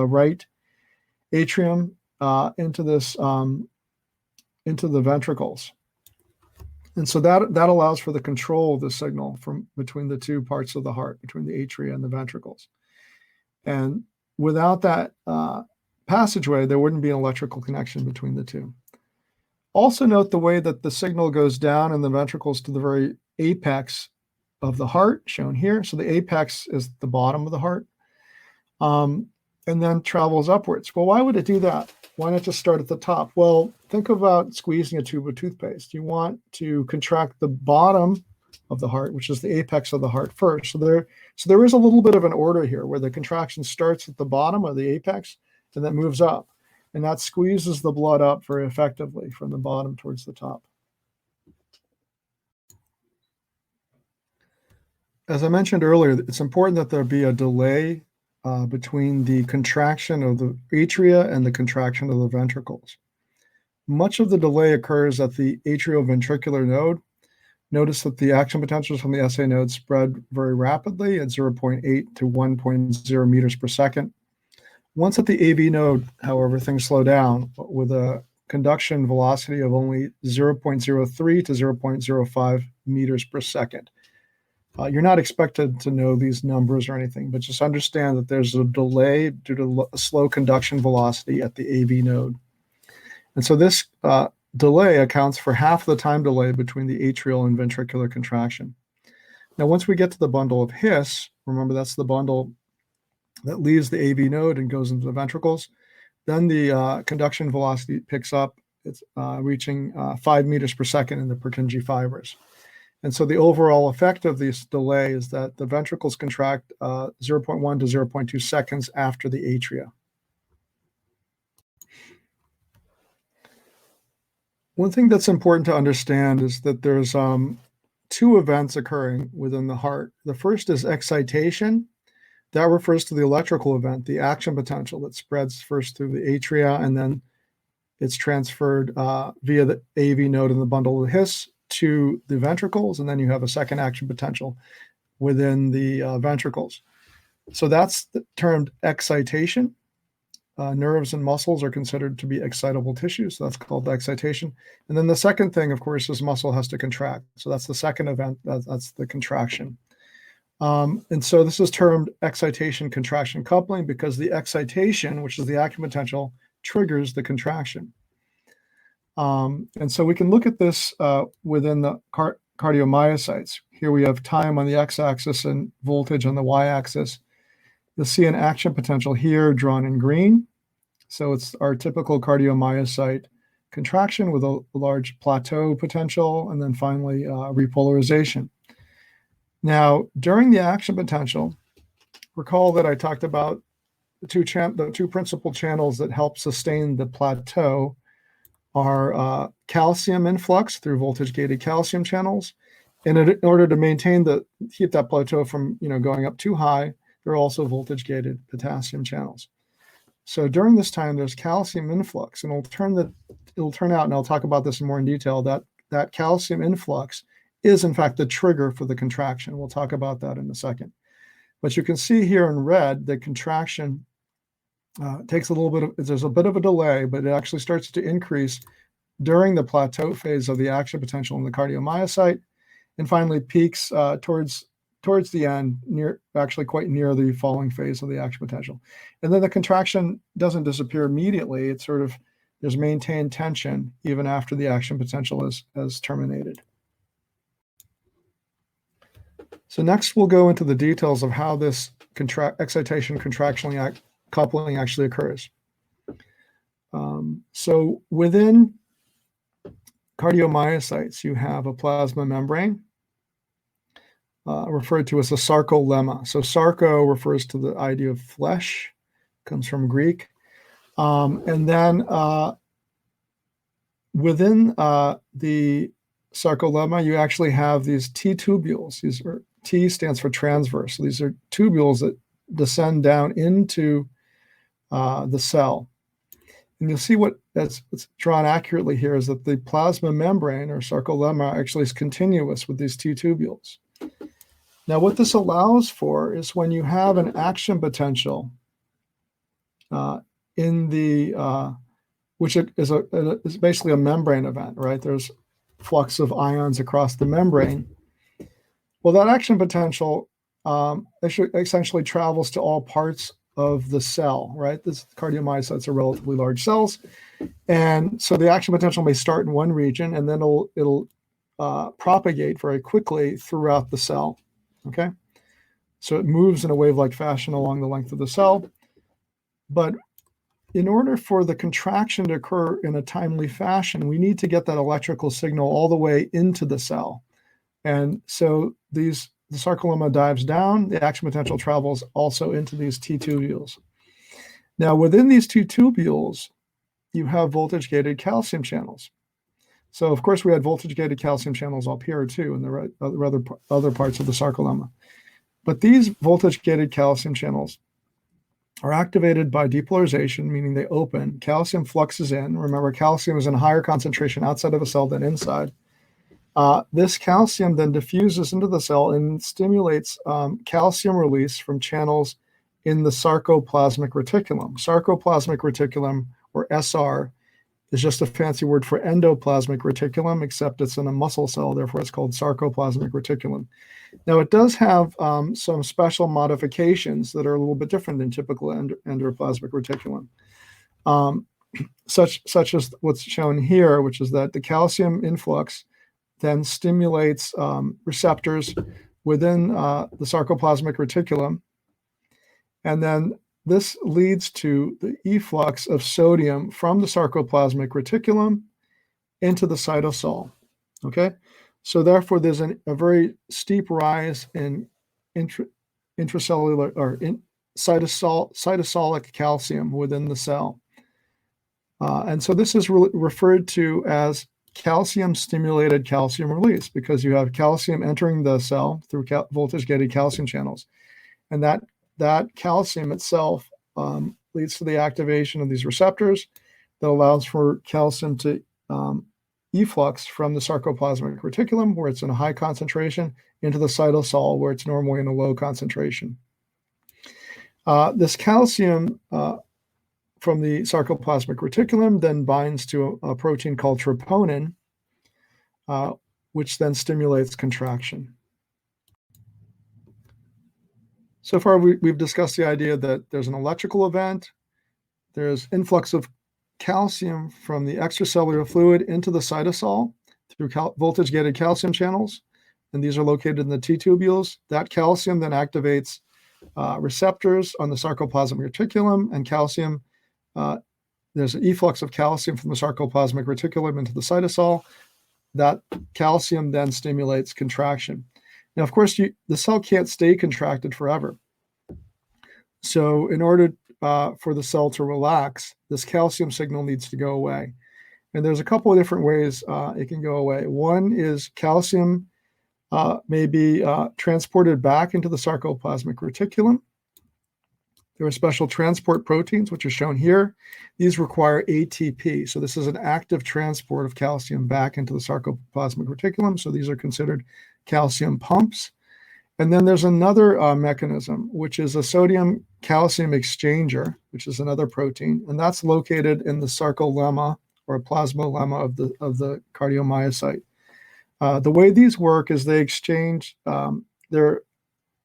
right atrium into the ventricles. And so that allows for the control of the signal from between the two parts of the heart, between the atria and the ventricles. And without that passageway, there wouldn't be an electrical connection between the two. Also note the way that the signal goes down in the ventricles to the very apex of the heart, shown here. So the apex is the bottom of the heart, and then travels upwards. Well, why would it do that? Why not just start at the top? Well, think about squeezing a tube of toothpaste. You want to contract the bottom of the heart, which is the apex of the heart first. So there is a little bit of an order here where the contraction starts at the bottom of the apex and then moves up. And that squeezes the blood up very effectively from the bottom towards the top. As I mentioned earlier, it's important that there be a delay between the contraction of the atria and the contraction of the ventricles. Much of the delay occurs at the atrioventricular node. Notice that the action potentials from the SA node spread very rapidly at 0.8 to 1.0 meters per second. Once at the AV node, however, things slow down with a conduction velocity of only 0.03 to 0.05 meters per second. You're not expected to know these numbers or anything, but just understand that there's a delay due to a slow conduction velocity at the AV node. And so this delay accounts for half the time delay between the atrial and ventricular contraction. Now, once we get to the bundle of His, remember that's the bundle that leaves the AV node and goes into the ventricles, then the conduction velocity picks up. It's reaching 5 meters per second in the Purkinje fibers. And so the overall effect of this delay is that the ventricles contract 0.1 to 0.2 seconds after the atria. One thing that's important to understand is that there's 2 events occurring within the heart. The first is excitation. That refers to the electrical event, the action potential that spreads first through the atria and then It's transferred via the AV node in the bundle of His to the ventricles, and then you have a second action potential within the ventricles. So that's termed excitation. Nerves and muscles are considered to be excitable tissues, so that's called excitation. And then the second thing, of course, is muscle has to contract. So that's the second event, that's the contraction. And so this is termed excitation-contraction coupling because the excitation, which is the action potential, triggers the contraction. And so we can look at this within the cardiomyocytes. Here we have time on the x-axis and voltage on the y-axis. You'll see an action potential here drawn in green. So it's our typical cardiomyocyte contraction with a large plateau potential, and then finally repolarization. Now, during the action potential, recall that I talked about the two principal channels that help sustain the plateau are calcium influx through voltage-gated calcium channels. And in order to keep that plateau from going up too high, there are also voltage-gated potassium channels. So during this time, there's calcium influx, and it'll turn out, and I'll talk about this more in detail, that calcium influx is in fact the trigger for the contraction. We'll talk about that in a second. But you can see here in red, the contraction takes there's a bit of a delay, but it actually starts to increase during the plateau phase of the action potential in the cardiomyocyte, and finally peaks towards the end, quite near the falling phase of the action potential. And then the contraction doesn't disappear immediately. It's there's maintained tension even after the action potential has terminated. So next we'll go into the details of how this excitation-contraction coupling actually occurs. So within cardiomyocytes, you have a plasma membrane referred to as a sarcolemma. So sarco refers to the idea of flesh, comes from Greek. And then within the sarcolemma, you actually have these T tubules. T stands for transverse. So these are tubules that descend down into the cell. And you'll see what's drawn accurately here is that the plasma membrane or sarcolemma actually is continuous with these T tubules. Now, what this allows for is when you have an action potential which is basically a membrane event, right? There's flux of ions across the membrane. Well, that action potential essentially travels to all parts of the cell, right? This cardiomyocytes are relatively large cells. And so the action potential may start in one region, and then it'll propagate very quickly throughout the cell, okay? So it moves in a wave-like fashion along the length of the cell. But in order for the contraction to occur in a timely fashion, we need to get that electrical signal all the way into the cell. And so the sarcolemma dives down, the action potential travels also into these T tubules. Now, within these T tubules, you have voltage-gated calcium channels. So, of course, we had voltage-gated calcium channels up here, too, in the other parts of the sarcolemma. But these voltage-gated calcium channels are activated by depolarization, meaning they open. Calcium fluxes in. Remember, calcium is in a higher concentration outside of a cell than inside. This calcium then diffuses into the cell and stimulates calcium release from channels in the sarcoplasmic reticulum. Sarcoplasmic reticulum, or SR, is just a fancy word for endoplasmic reticulum, except it's in a muscle cell, therefore it's called sarcoplasmic reticulum. Now, it does have some special modifications that are a little bit different than typical endoplasmic reticulum, such as what's shown here, which is that the calcium influx then stimulates receptors within the sarcoplasmic reticulum. And then this leads to the efflux of sodium from the sarcoplasmic reticulum into the cytosol, okay? So therefore, there's a very steep rise in intracellular or cytosolic calcium within the cell. And so this is referred to as calcium-stimulated calcium release, because you have calcium entering the cell through voltage-gated calcium channels. And that calcium itself leads to the activation of these receptors, that allows for calcium to efflux from the sarcoplasmic reticulum, where it's in a high concentration, into the cytosol, where it's normally in a low concentration. This calcium from the sarcoplasmic reticulum then binds to a protein called troponin, which then stimulates contraction. So far, we've discussed the idea that there's an electrical event, there's influx of calcium from the extracellular fluid into the cytosol through voltage-gated calcium channels, and these are located in the T-tubules. That calcium then activates receptors on the sarcoplasmic reticulum, and calcium, there's an efflux of calcium from the sarcoplasmic reticulum into the cytosol. That calcium then stimulates contraction. Now, of course, the cell can't stay contracted forever. So in order for the cell to relax, this calcium signal needs to go away. And there's a couple of different ways it can go away. One is calcium may be transported back into the sarcoplasmic reticulum. There are special transport proteins, which are shown here. These require ATP. So this is an active transport of calcium back into the sarcoplasmic reticulum. So these are considered calcium pumps. And then there's another mechanism, which is a sodium calcium exchanger, which is another protein, and that's located in the sarcolemma or plasmolemma of the cardiomyocyte. The way these work is they exchange their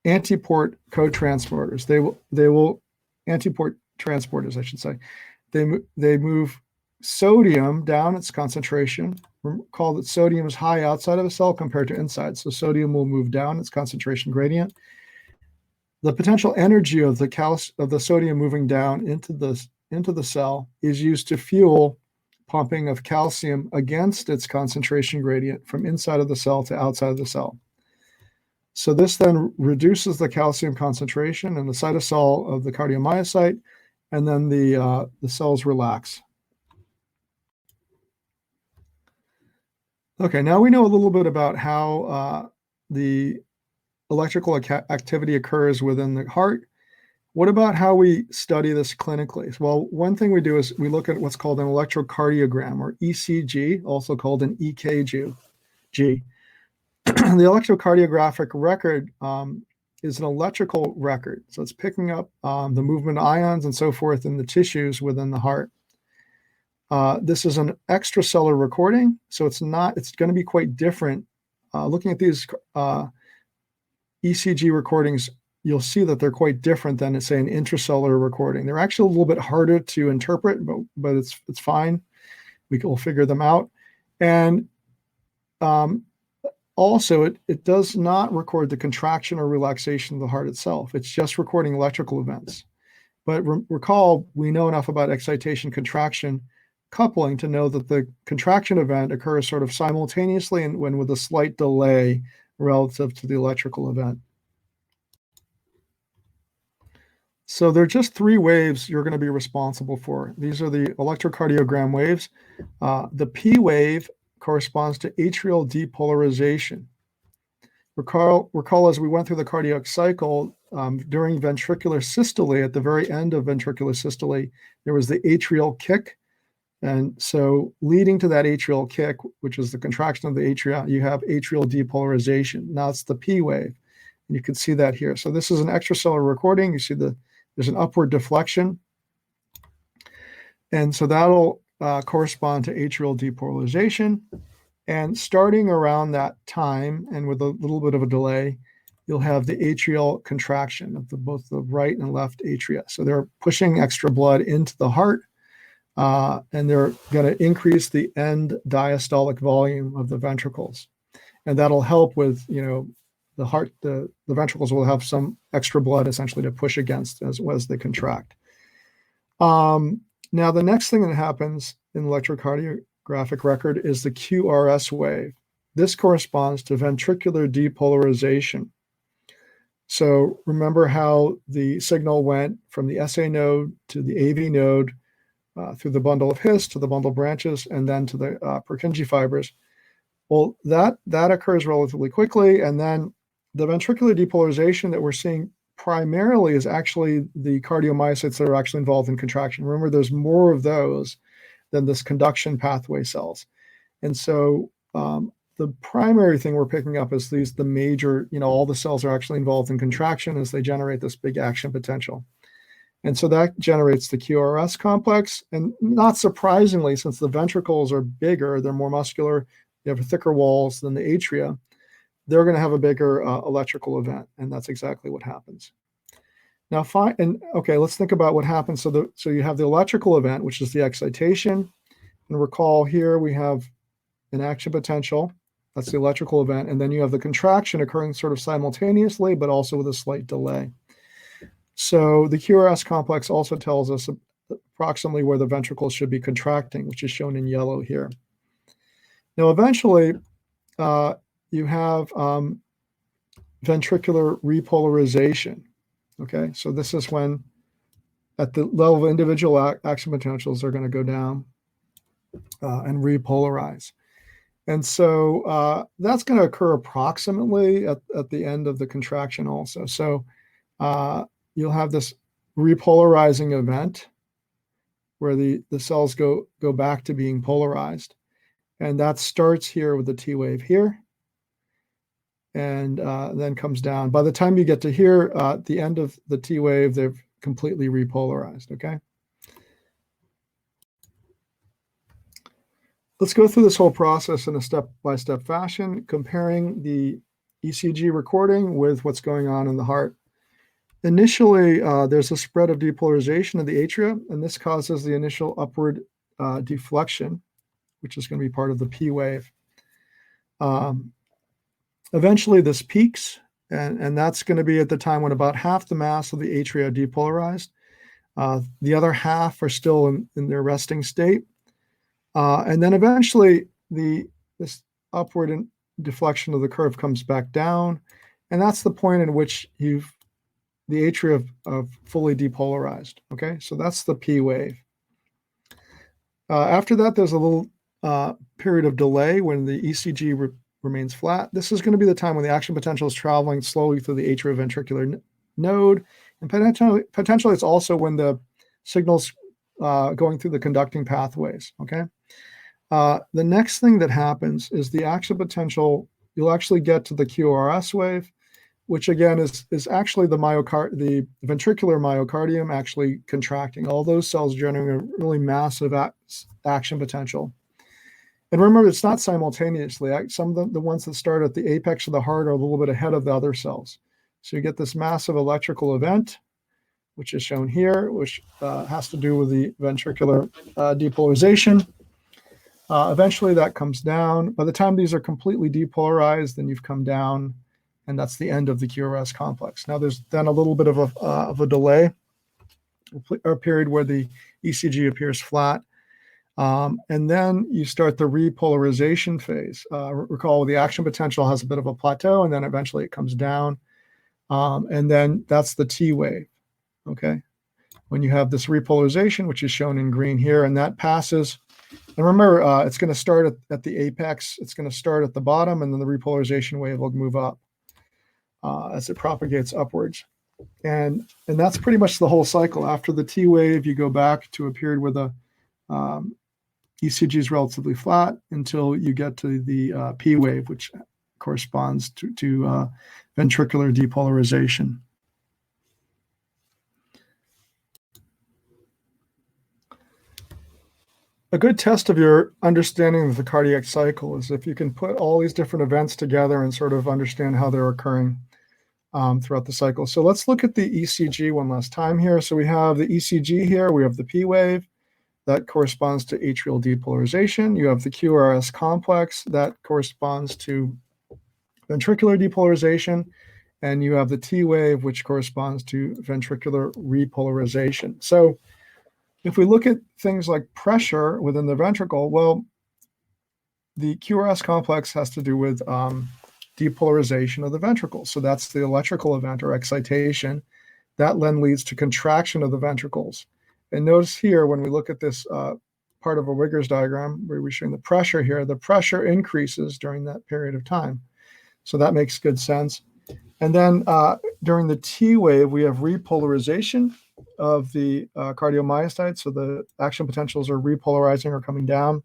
antiport cotransporters. They will antiport transporters, I should say. They move sodium down its concentration. Recall that sodium is high outside of a cell compared to inside, so sodium will move down its concentration gradient. The potential energy of the sodium moving down into the cell is used to fuel pumping of calcium against its concentration gradient from inside of the cell to outside of the cell. So this then reduces the calcium concentration in the cytosol of the cardiomyocyte, and then the cells relax. Okay, now we know a little bit about how the electrical activity occurs within the heart. What about how we study this clinically? Well, one thing we do is we look at what's called an electrocardiogram, or ECG, also called an EKG. The electrocardiographic record is an electrical record. So it's picking up the movement of ions and so forth in the tissues within the heart. This is an extracellular recording, so it's going to be quite different. Looking at these ECG recordings, you'll see that they're quite different than, say, an intracellular recording. They're actually a little bit harder to interpret, but it's fine. We'll figure them out. And also, it does not record the contraction or relaxation of the heart itself. It's just recording electrical events. But recall, we know enough about excitation-contraction coupling to know that the contraction event occurs sort of simultaneously and when with a slight delay relative to the electrical event. So there are just three waves you're going to be responsible for. These are the electrocardiogram waves. The P wave corresponds to atrial depolarization. Recall as we went through the cardiac cycle, during ventricular systole, at the very end of ventricular systole, there was the atrial kick. And so leading to that atrial kick, which is the contraction of the atria, you have atrial depolarization. Now it's the P wave. And you can see that here. So this is an extracellular recording. You see there's an upward deflection. And so that'll correspond to atrial depolarization. And starting around that time, and with a little bit of a delay, you'll have the atrial contraction of both the right and left atria. So they're pushing extra blood into the heart. And they're going to increase the end diastolic volume of the ventricles. And that'll help with, the heart, the ventricles will have some extra blood essentially to push against as they contract. Now, the next thing that happens in electrocardiographic record is the QRS wave. This corresponds to ventricular depolarization. So remember how the signal went from the SA node to the AV node, through the bundle of His to the bundle of branches, and then to the Purkinje fibers. Well, that occurs relatively quickly, and then the ventricular depolarization that we're seeing primarily is actually the cardiomyocytes that are actually involved in contraction. Remember, there's more of those than this conduction pathway cells. And so the primary thing we're picking up is the major, all the cells are actually involved in contraction as they generate this big action potential. And so that generates the QRS complex. And not surprisingly, since the ventricles are bigger, they're more muscular, they have thicker walls than the atria, they're going to have a bigger electrical event. And that's exactly what happens. Now, okay, let's think about what happens. So you have the electrical event, which is the excitation. And recall here we have an action potential. That's the electrical event. And then you have the contraction occurring sort of simultaneously, but also with a slight delay. So the QRS complex also tells us approximately where the ventricles should be contracting, which is shown in yellow here. Now, eventually, you have ventricular repolarization. Okay, so this is when, at the level of individual action potentials, they're going to go down and repolarize. And so that's going to occur approximately at the end of the contraction also. So you'll have this repolarizing event where the cells go back to being polarized. And that starts here with the T wave here and then comes down. By the time you get to here, at the end of the T wave, they've completely repolarized, okay? Let's go through this whole process in a step-by-step fashion, comparing the ECG recording with what's going on in the heart. Initially, there's a spread of depolarization of the atria, and this causes the initial upward deflection, which is going to be part of the P wave. Eventually, this peaks, and that's going to be at the time when about half the mass of the atria are depolarized. The other half are still in their resting state. And then eventually, this upward deflection of the curve comes back down, and that's the point in which the atria have fully depolarized. Okay, so that's the P wave. After that, there's a little period of delay when the ECG remains flat. This is going to be the time when the action potential is traveling slowly through the atrioventricular node, and potentially it's also when the signal's going through the conducting pathways. Okay. The next thing that happens is the action potential, you'll actually get to the QRS wave, which again is actually the ventricular myocardium actually contracting. All those cells generating a really massive action potential. And remember, it's not simultaneously. Some of the ones that start at the apex of the heart are a little bit ahead of the other cells. So you get this massive electrical event, which is shown here, which has to do with the ventricular depolarization. Eventually that comes down. By the time these are completely depolarized, then you've come down, and that's the end of the QRS complex. Now there's then a little bit of a delay, a period where the ECG appears flat. And then you start the repolarization phase. Recall the action potential has a bit of a plateau, and then eventually it comes down. And then that's the T wave, okay? When you have this repolarization, which is shown in green here, and that passes. And remember, it's going to start at the apex. It's going to start at the bottom, and then the repolarization wave will move up as it propagates upwards. And that's pretty much the whole cycle. After the T wave, you go back to a period where the ECG is relatively flat until you get to the P wave, which corresponds to ventricular depolarization. A good test of your understanding of the cardiac cycle is if you can put all these different events together and sort of understand how they're occurring throughout the cycle. So let's look at the ECG one last time here. So we have the ECG here, we have the P wave, that corresponds to atrial depolarization. You have the QRS complex, that corresponds to ventricular depolarization, and you have the T wave, which corresponds to ventricular repolarization. So if we look at things like pressure within the ventricle, well, the QRS complex has to do with depolarization of the ventricle. So that's the electrical event or excitation. That then leads to contraction of the ventricles. And notice here, when we look at this part of a Wigger's diagram, where we're showing the pressure here, the pressure increases during that period of time. So that makes good sense. And then during the T wave, we have repolarization of the cardiomyocytes. So the action potentials are repolarizing or coming down.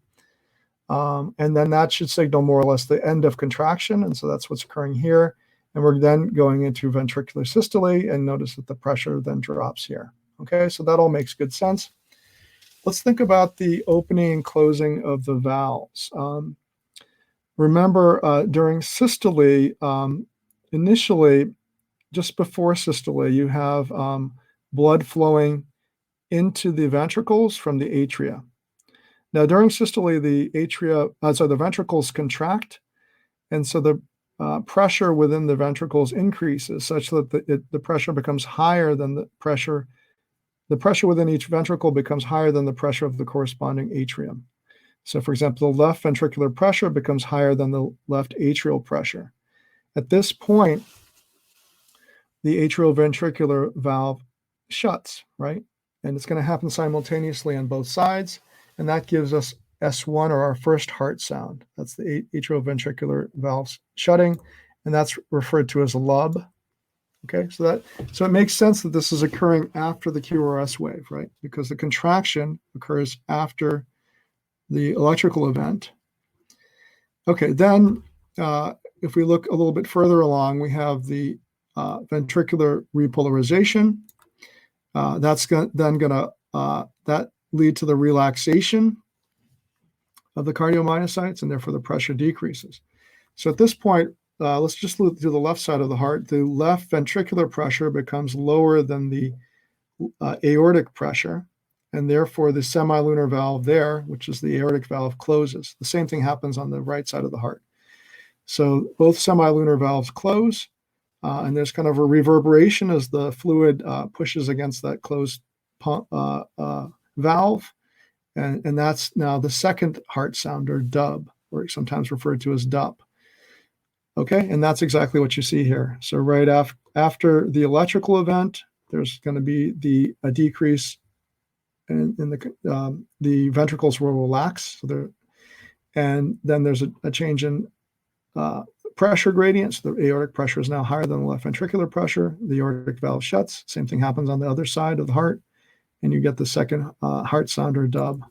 And then that should signal more or less the end of contraction. And so that's what's occurring here. And we're then going into ventricular systole, and notice that the pressure then drops here. Okay, so that all makes good sense. Let's think about the opening and closing of the valves. Remember, during systole, initially, just before systole, you have blood flowing into the ventricles from the atria. Now, during systole, the ventricles contract, and so the pressure within the ventricles increases such that the pressure becomes higher than the pressure. The pressure within each ventricle becomes higher than the pressure of the corresponding atrium. So, for example, the left ventricular pressure becomes higher than the left atrial pressure. At this point, the atrial ventricular valve shuts, right? And it's going to happen simultaneously on both sides. And that gives us S1, or our first heart sound. That's the atrial ventricular valves shutting. And that's referred to as a lub. Okay, so it makes sense that this is occurring after the QRS wave, right? Because the contraction occurs after the electrical event. Okay, then if we look a little bit further along, we have the ventricular repolarization. That's then going to that lead to the relaxation of the cardiomyocytes, and therefore the pressure decreases. So at this point, let's just look to the left side of the heart. The left ventricular pressure becomes lower than the aortic pressure, and therefore the semilunar valve there, which is the aortic valve, closes. The same thing happens on the right side of the heart. So both semilunar valves close, and there's kind of a reverberation as the fluid pushes against that closed valve, and that's now the second heart sound, or dub, or sometimes referred to as dup. Okay, and that's exactly what you see here. So right after the electrical event, there's going to be a decrease in the ventricles will relax. And then there's a change in pressure gradient. So the aortic pressure is now higher than the left ventricular pressure. The aortic valve shuts. Same thing happens on the other side of the heart, and you get the second heart sound, or dub.